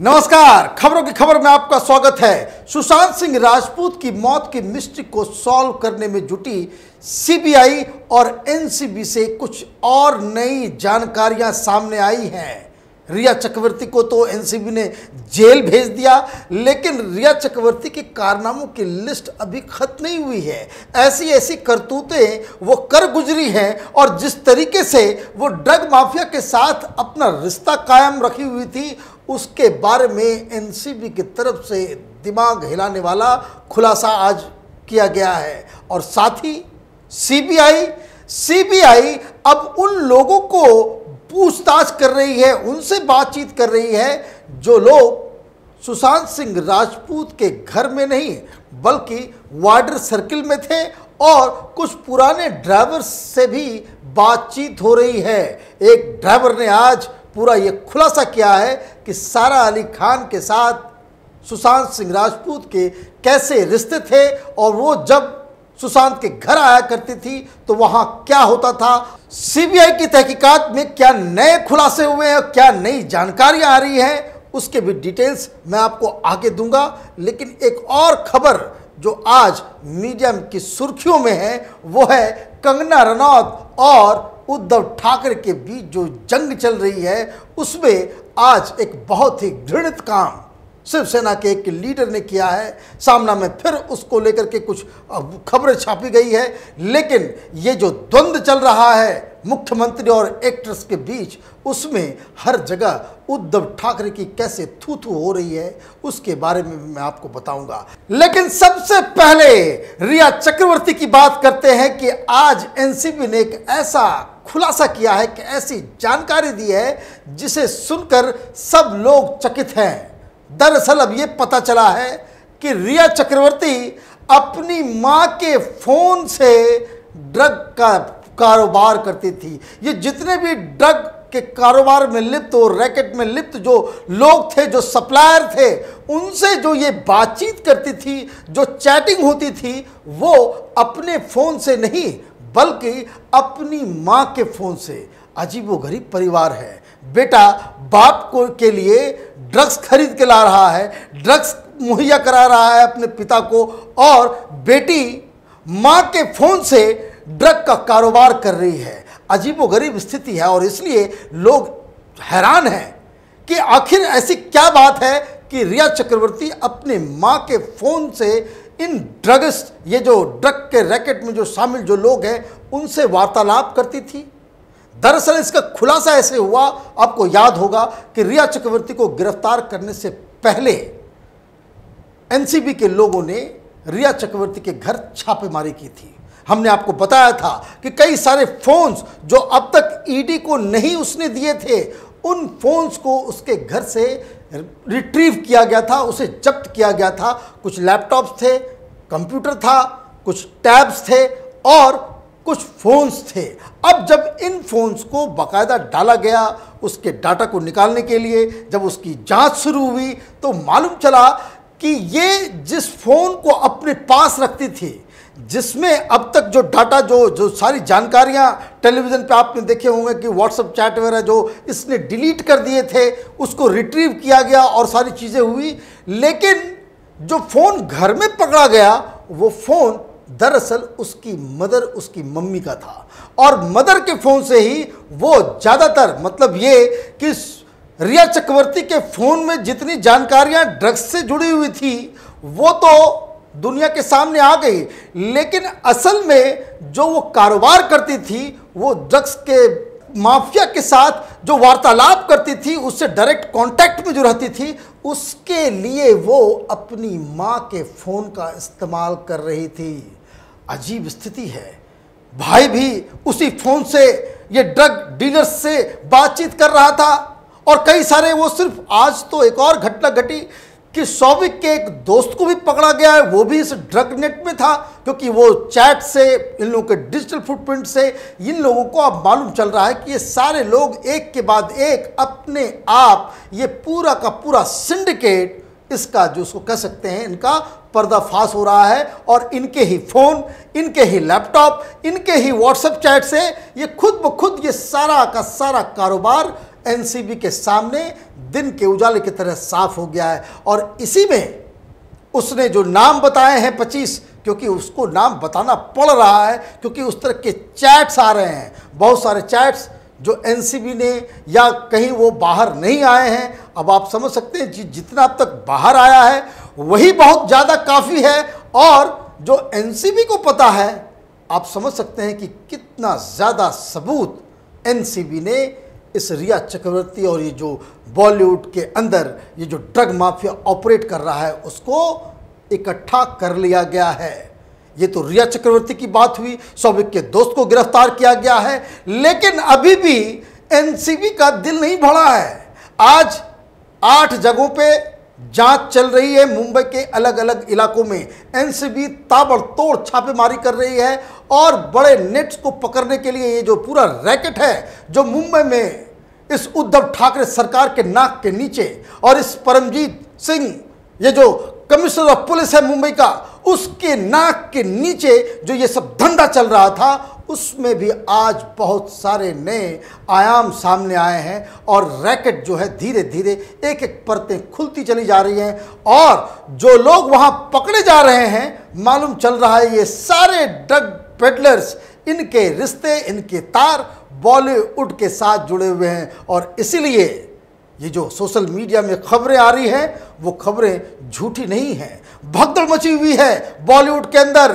नमस्कार, खबरों की खबर में आपका स्वागत है। सुशांत सिंह राजपूत की मौत की मिस्ट्री को सॉल्व करने में जुटी सीबीआई और एनसीबी से कुछ और नई जानकारियां सामने आई हैं। रिया चक्रवर्ती को तो एनसीबी ने जेल भेज दिया, लेकिन रिया चक्रवर्ती के कारनामों की लिस्ट अभी खत्म नहीं हुई है। ऐसी ऐसी करतूतें वो कर गुजरी हैं और जिस तरीके से वो ड्रग माफिया के साथ अपना रिश्ता कायम रखी हुई थी, उसके बारे में एनसीबी की तरफ से दिमाग हिलाने वाला खुलासा आज किया गया है। और साथ ही सीबीआई अब उन लोगों को पूछताछ कर रही है, उनसे बातचीत कर रही है जो लोग सुशांत सिंह राजपूत के घर में नहीं बल्कि वाइडर सर्किल में थे, और कुछ पुराने ड्राइवर से भी बातचीत हो रही है। एक ड्राइवर ने आज पूरा ये खुलासा किया है कि सारा अली खान के साथ सुशांत सिंह राजपूत के कैसे रिश्ते थे और वो जब सुशांत के घर आया करती थी तो वहां क्या होता था। सीबीआई की तहकीकात में क्या नए खुलासे हुए हैं, क्या नई जानकारियां आ रही हैं, उसके भी डिटेल्स मैं आपको आगे दूंगा। लेकिन एक और खबर जो आज मीडिया की सुर्खियों में है वो है कंगना रनौत और उद्धव ठाकरे के बीच जो जंग चल रही है, उसमें आज एक बहुत ही घृणित काम शिवसेना के एक लीडर ने किया है। सामना में फिर उसको लेकर के कुछ खबरें छापी गई है, लेकिन ये जो द्वंद्व चल रहा है मुख्यमंत्री और एक्ट्रेस के बीच, उसमें हर जगह उद्धव ठाकरे की कैसे थू थू हो रही है उसके बारे में मैं आपको बताऊंगा। लेकिन सबसे पहले रिया चक्रवर्ती की बात करते हैं कि आज एनसीबी ने एक ऐसा खुलासा किया है कि ऐसी जानकारी दी है जिसे सुनकर सब लोग चकित हैं। दरअसल अब ये पता चला है कि रिया चक्रवर्ती अपनी मां के फोन से ड्रग का कारोबार करती थी। ये जितने भी ड्रग के कारोबार में लिप्त और रैकेट में लिप्त जो लोग थे, जो सप्लायर थे, उनसे जो ये बातचीत करती थी, जो चैटिंग होती थी, वो अपने फोन से नहीं बल्कि अपनी मां के फोन से। अजीबोगरीब परिवार है। बेटा बाप को के लिए ड्रग्स खरीद के ला रहा है, ड्रग्स मुहैया करा रहा है अपने पिता को, और बेटी मां के फोन से ड्रग का कारोबार कर रही है। अजीबोगरीब स्थिति है और इसलिए लोग हैरान हैं कि आखिर ऐसी क्या बात है कि रिया चक्रवर्ती अपने मां के फोन से इन ड्रग्स, ये जो ड्रग के रैकेट में जो शामिल जो लोग हैं, उनसे वार्तालाप करती थी। दरअसल इसका खुलासा ऐसे हुआ, आपको याद होगा कि रिया चक्रवर्ती को गिरफ्तार करने से पहले एनसीबी के लोगों ने रिया चक्रवर्ती के घर छापेमारी की थी। हमने आपको बताया था कि कई सारे फोन्स जो अब तक ईडी को नहीं उसने दिए थे, उन फोन्स को उसके घर से रिट्रीव किया गया था, उसे जब्त किया गया था। कुछ लैपटॉप्स थे, कंप्यूटर था, कुछ टैब्स थे और कुछ फोन्स थे। अब जब इन फोन्स को बाकायदा डाला गया, उसके डाटा को निकालने के लिए जब उसकी जांच शुरू हुई तो मालूम चला कि ये जिस फोन को अपने पास रखती थी, जिसमें अब तक जो डाटा जो सारी जानकारियां टेलीविज़न पे आपने देखे होंगे कि व्हाट्सएप चैट वगैरह जो इसने डिलीट कर दिए थे, उसको रिट्रीव किया गया और सारी चीज़ें हुई। लेकिन जो फ़ोन घर में पकड़ा गया, वो फ़ोन दरअसल उसकी मदर, उसकी मम्मी का था, और मदर के फ़ोन से ही वो ज़्यादातर, मतलब ये कि रिया चक्रवर्ती के फ़ोन में जितनी जानकारियां ड्रग्स से जुड़ी हुई थी वो तो दुनिया के सामने आ गई, लेकिन असल में जो वो कारोबार करती थी, वो ड्रग्स के माफिया के साथ जो वार्तालाप करती थी, उससे डायरेक्ट कांटेक्ट में जो रहती थी, उसके लिए वो अपनी मां के फ़ोन का इस्तेमाल कर रही थी। अजीब स्थिति है। भाई भी उसी फ़ोन से ये ड्रग डीलर्स से बातचीत कर रहा था, और कई सारे वो सिर्फ, आज तो एक और घटना घटी कि सौविक के एक दोस्त को भी पकड़ा गया है, वो भी इस ड्रग नेट में था, क्योंकि वो चैट से, इन लोगों के डिजिटल फुटप्रिंट से इन लोगों को अब मालूम चल रहा है कि ये सारे लोग एक के बाद एक अपने आप, ये पूरा का पूरा सिंडिकेट, इसका जो उसको कह सकते हैं, इनका पर्दाफाश हो रहा है। और इनके ही फ़ोन, इनके ही लैपटॉप, इनके ही व्हाट्सएप चैट से ये खुद ब खुद ये सारा का सारा कारोबार एनसीबी के सामने दिन के उजाले की तरह साफ हो गया है। और इसी में उसने जो नाम बताए हैं 25, क्योंकि उसको नाम बताना पड़ रहा है क्योंकि उस तरह के चैट्स आ रहे हैं, बहुत सारे चैट्स जो एनसीबी ने, या कहीं वो बाहर नहीं आए हैं। अब आप समझ सकते हैं जितना अब तक बाहर आया है वही बहुत ज़्यादा काफ़ी है। और जो एनसीबी को पता है, आप समझ सकते हैं कि कितना ज़्यादा सबूत एनसीबी ने इस रिया चक्रवर्ती और ये जो बॉलीवुड के अंदर ये जो ड्रग माफिया ऑपरेट कर रहा है उसको इकट्ठा कर लिया गया है। ये तो रिया चक्रवर्ती की बात हुई, सौविक के दोस्त को गिरफ्तार किया गया है, लेकिन अभी भी एनसीबी का दिल नहीं भरा है। आज 8 जगहों पे जांच चल रही है मुंबई के अलग अलग इलाकों में। एनसीबी ताबड़तोड़ छापेमारी कर रही है और बड़े नेट्स को पकड़ने के लिए ये जो पूरा रैकेट है जो मुंबई में इस उद्धव ठाकरे सरकार के नाक के नीचे और इस परमजीत सिंह ये जो कमिश्नर ऑफ पुलिस है मुंबई का, उसके नाक के नीचे जो ये सब धंधा चल रहा था, उसमें भी आज बहुत सारे नए आयाम सामने आए हैं और रैकेट जो है धीरे धीरे एक एक परतें खुलती चली जा रही हैं। और जो लोग वहां पकड़े जा रहे हैं, मालूम चल रहा है ये सारे ड्रग पेडलर्स, इनके रिश्ते, इनके तार बॉलीवुड के साथ जुड़े हुए हैं। और इसीलिए ये जो सोशल मीडिया में खबरें आ रही हैं वो खबरें झूठी नहीं हैं। भगदड़ मची हुई है बॉलीवुड के अंदर।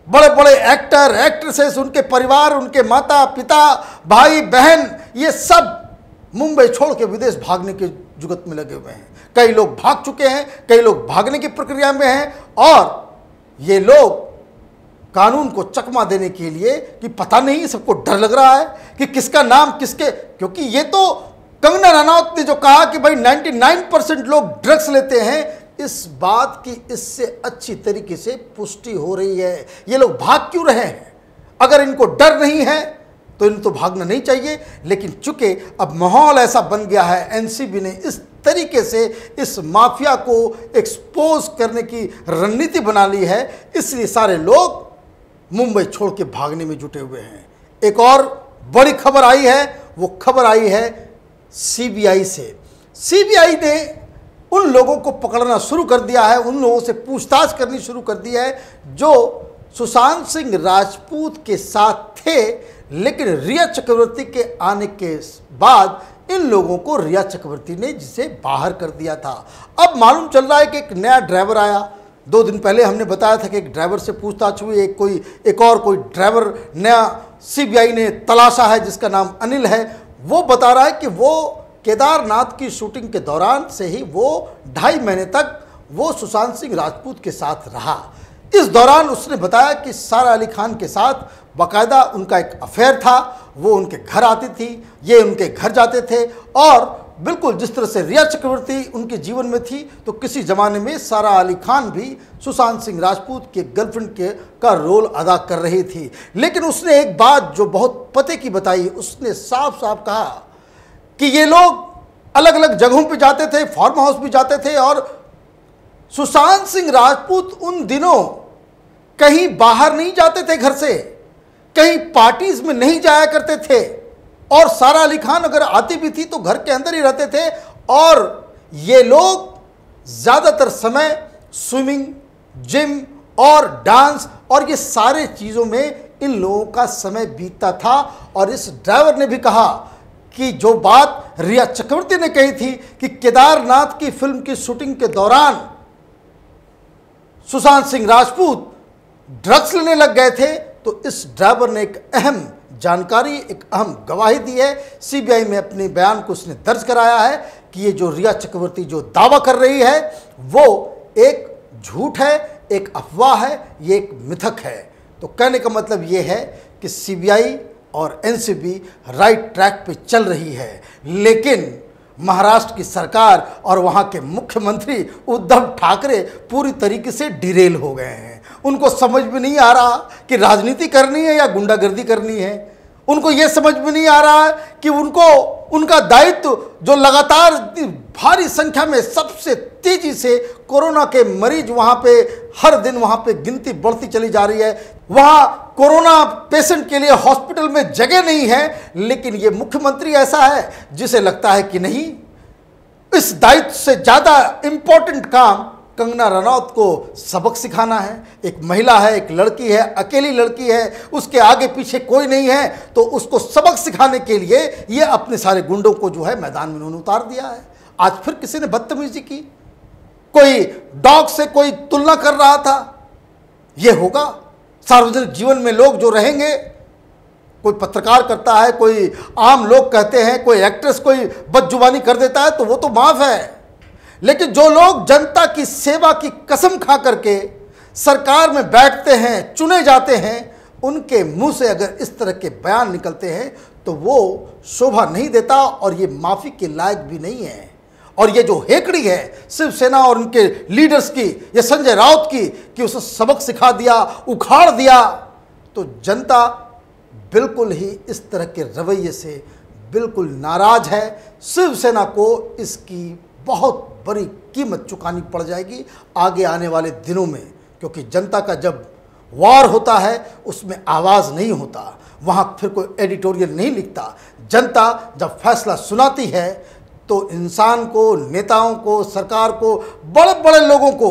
बड़े बड़े एक्टर, एक्ट्रेसेस, उनके परिवार, उनके माता पिता, भाई बहन, ये सब मुंबई छोड़ के विदेश भागने के जुगत में लगे हुए हैं। कई लोग भाग चुके हैं, कई लोग भागने की प्रक्रिया में हैं और ये लोग कानून को चकमा देने के लिए कि पता नहीं, सबको डर लग रहा है कि किसका नाम किसके, क्योंकि ये तो कंगना रनौत ने जो कहा कि भाई 99% लोग ड्रग्स लेते हैं, इस बात की इससे अच्छी तरीके से पुष्टि हो रही है। ये लोग भाग क्यों रहे हैं? अगर इनको डर नहीं है तो इनको तो भागना नहीं चाहिए, लेकिन चूंकि अब माहौल ऐसा बन गया है, एनसीबी ने इस तरीके से इस माफिया को एक्सपोज करने की रणनीति बना ली है, इसलिए सारे लोग मुंबई छोड़ के भागने में जुटे हुए हैं। एक और बड़ी खबर आई है, वो खबर आई है सीबीआई से। सीबीआई ने उन लोगों को पकड़ना शुरू कर दिया है, उन लोगों से पूछताछ करनी शुरू कर दी है जो सुशांत सिंह राजपूत के साथ थे, लेकिन रिया चक्रवर्ती के आने के बाद इन लोगों को रिया चक्रवर्ती ने जिसे बाहर कर दिया था। अब मालूम चल रहा है कि एक नया ड्राइवर आया। 2 दिन पहले हमने बताया था कि एक ड्राइवर से पूछताछ हुई, एक और कोई ड्राइवर नया सीबीआई ने तलाशा है जिसका नाम अनिल है। वो बता रहा है कि वो केदारनाथ की शूटिंग के दौरान से ही वो 2.5 महीने तक वो सुशांत सिंह राजपूत के साथ रहा। इस दौरान उसने बताया कि सारा अली खान के साथ बाकायदा उनका एक अफेयर था, वो उनके घर आती थी, ये उनके घर जाते थे और बिल्कुल जिस तरह से रिया चक्रवर्ती उनके जीवन में थी, तो किसी ज़माने में सारा अली खान भी सुशांत सिंह राजपूत के गर्लफ्रेंड का रोल अदा कर रही थी। लेकिन उसने एक बात जो बहुत पते की बताई, उसने साफ साफ कहा कि ये लोग अलग अलग जगहों पे जाते थे, फार्म हाउस भी जाते थे और सुशांत सिंह राजपूत उन दिनों कहीं बाहर नहीं जाते थे घर से, कहीं पार्टीज में नहीं जाया करते थे और सारा अली खान अगर आती भी थी तो घर के अंदर ही रहते थे। और ये लोग ज़्यादातर समय स्विमिंग, जिम और डांस और ये सारे चीज़ों में इन लोगों का समय बीतता था। और इस ड्राइवर ने भी कहा कि जो बात रिया चक्रवर्ती ने कही थी कि केदारनाथ की फिल्म की शूटिंग के दौरान सुशांत सिंह राजपूत ड्रग्स लेने लग गए थे, तो इस ड्राइवर ने एक अहम जानकारी, एक अहम गवाही दी है। सीबीआई में अपने बयान को उसने दर्ज कराया है कि ये जो रिया चक्रवर्ती जो दावा कर रही है वो एक झूठ है, एक अफवाह है, ये एक मिथक है। तो कहने का मतलब ये है कि सीबीआई और एनसीबी राइट ट्रैक पे चल रही है, लेकिन महाराष्ट्र की सरकार और वहाँ के मुख्यमंत्री उद्धव ठाकरे पूरी तरीके से डिरेल हो गए हैं। उनको समझ में नहीं आ रहा कि राजनीति करनी है या गुंडागर्दी करनी है। उनको ये समझ में नहीं आ रहा है कि उनका दायित्व जो लगातार भारी संख्या में सबसे तेजी से कोरोना के मरीज वहां पे हर दिन वहां पे गिनती बढ़ती चली जा रही है, वहां कोरोना पेशेंट के लिए हॉस्पिटल में जगह नहीं है, लेकिन ये मुख्यमंत्री ऐसा है जिसे लगता है कि नहीं, इस दायित्व से ज्यादा इंपॉर्टेंट काम कंगना रनौत को सबक सिखाना है। एक महिला है, एक लड़की है, अकेली लड़की है, उसके आगे पीछे कोई नहीं है, तो उसको सबक सिखाने के लिए ये अपने सारे गुंडों को जो है मैदान में उन्होंने उतार दिया है। आज फिर किसी ने बदतमीजी की, कोई डॉग से कोई तुलना कर रहा था। ये होगा सार्वजनिक जीवन में लोग जो रहेंगे, कोई पत्रकार करता है, कोई आम लोग कहते हैं, कोई एक्ट्रेस कोई बदजुबानी कर देता है तो वो तो माफ है, लेकिन जो लोग जनता की सेवा की कसम खा करके सरकार में बैठते हैं, चुने जाते हैं, उनके मुंह से अगर इस तरह के बयान निकलते हैं तो वो शोभा नहीं देता और ये माफी के लायक भी नहीं है। और ये जो हेकड़ी है शिवसेना और उनके लीडर्स की, ये संजय राउत की, कि उसे सबक सिखा दिया, उखाड़ दिया, तो जनता बिल्कुल ही इस तरह के रवैये से बिल्कुल नाराज है। शिवसेना को इसकी बहुत बड़ी कीमत चुकानी पड़ जाएगी आगे आने वाले दिनों में, क्योंकि जनता का जब वार होता है उसमें आवाज़ नहीं होता, वहाँ फिर कोई एडिटोरियल नहीं लिखता। जनता जब फैसला सुनाती है तो इंसान को, नेताओं को, सरकार को, बड़े बड़े लोगों को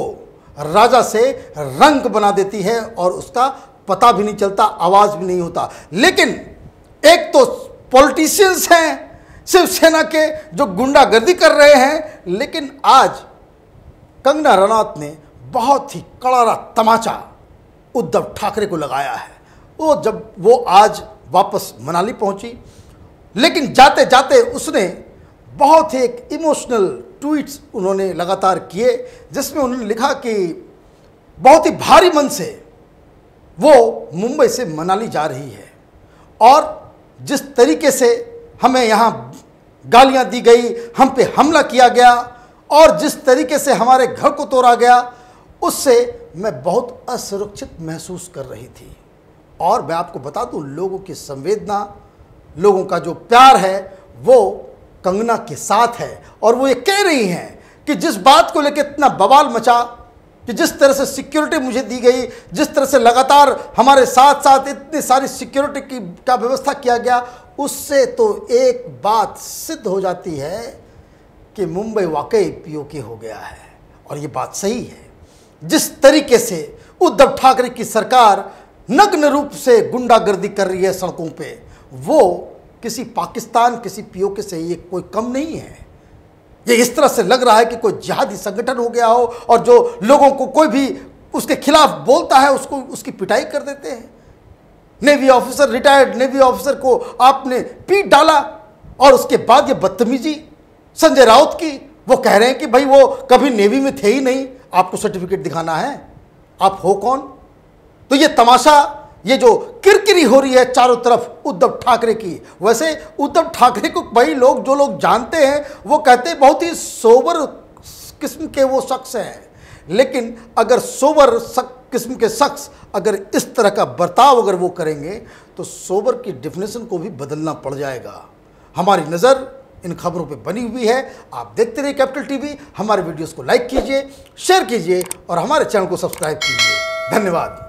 राजा से रंक बना देती है और उसका पता भी नहीं चलता, आवाज़ भी नहीं होता। लेकिन एक तो पॉलिटिशियंस हैं शिवसेना के जो गुंडागर्दी कर रहे हैं, लेकिन आज कंगना रनौत ने बहुत ही कड़ारा तमाचा उद्धव ठाकरे को लगाया है। वो आज वापस मनाली पहुंची, लेकिन जाते जाते उसने बहुत ही एक इमोशनल ट्वीट्स उन्होंने लगातार किए, जिसमें उन्होंने लिखा कि बहुत ही भारी मन से वो मुंबई से मनाली जा रही है और जिस तरीके से हमें यहाँ गालियाँ दी गई, हम पे हमला किया गया और जिस तरीके से हमारे घर को तोड़ा गया, उससे मैं बहुत असुरक्षित महसूस कर रही थी। और मैं आपको बता दूं, लोगों की संवेदना, लोगों का जो प्यार है वो कंगना के साथ है। और वो ये कह रही हैं कि जिस बात को लेकर इतना बवाल मचा, कि जिस तरह से सिक्योरिटी मुझे दी गई, जिस तरह से लगातार हमारे साथ साथ इतनी सारी सिक्योरिटी का व्यवस्था किया गया, उससे तो एक बात सिद्ध हो जाती है कि मुंबई वाकई पीओके हो गया है। और ये बात सही है। जिस तरीके से उद्धव ठाकरे की सरकार नग्न रूप से गुंडागर्दी कर रही है सड़कों पे, वो किसी पाकिस्तान, किसी पीओके से ये कोई कम नहीं है। ये इस तरह से लग रहा है कि कोई जिहादी संगठन हो गया हो और जो लोगों को कोई भी उसके खिलाफ बोलता है उसको उसकी पिटाई कर देते हैं। Navy officer, retired navy officer को आपने पीट डाला और उसके बाद ये बदतमीजी संजय राउत की, वो कह रहे हैं कि भाई वो कभी नेवी में थे ही नहीं, आपको सर्टिफिकेट दिखाना है, आप हो कौन। तो ये तमाशा, ये जो किरकिरी हो रही है चारों तरफ उद्धव ठाकरे की, वैसे उद्धव ठाकरे को भाई जो लोग जानते हैं वो कहते हैं बहुत ही सोबर किस्म के वो शख्स हैं। लेकिन अगर सोबर किस्म के शख्स अगर इस तरह का बर्ताव अगर वो करेंगे तो सोबर की डेफिनेशन को भी बदलना पड़ जाएगा। हमारी नज़र इन खबरों पे बनी हुई है। आप देखते रहिए कैपिटल टीवी। हमारे वीडियोस को लाइक कीजिए, शेयर कीजिए और हमारे चैनल को सब्सक्राइब कीजिए। धन्यवाद।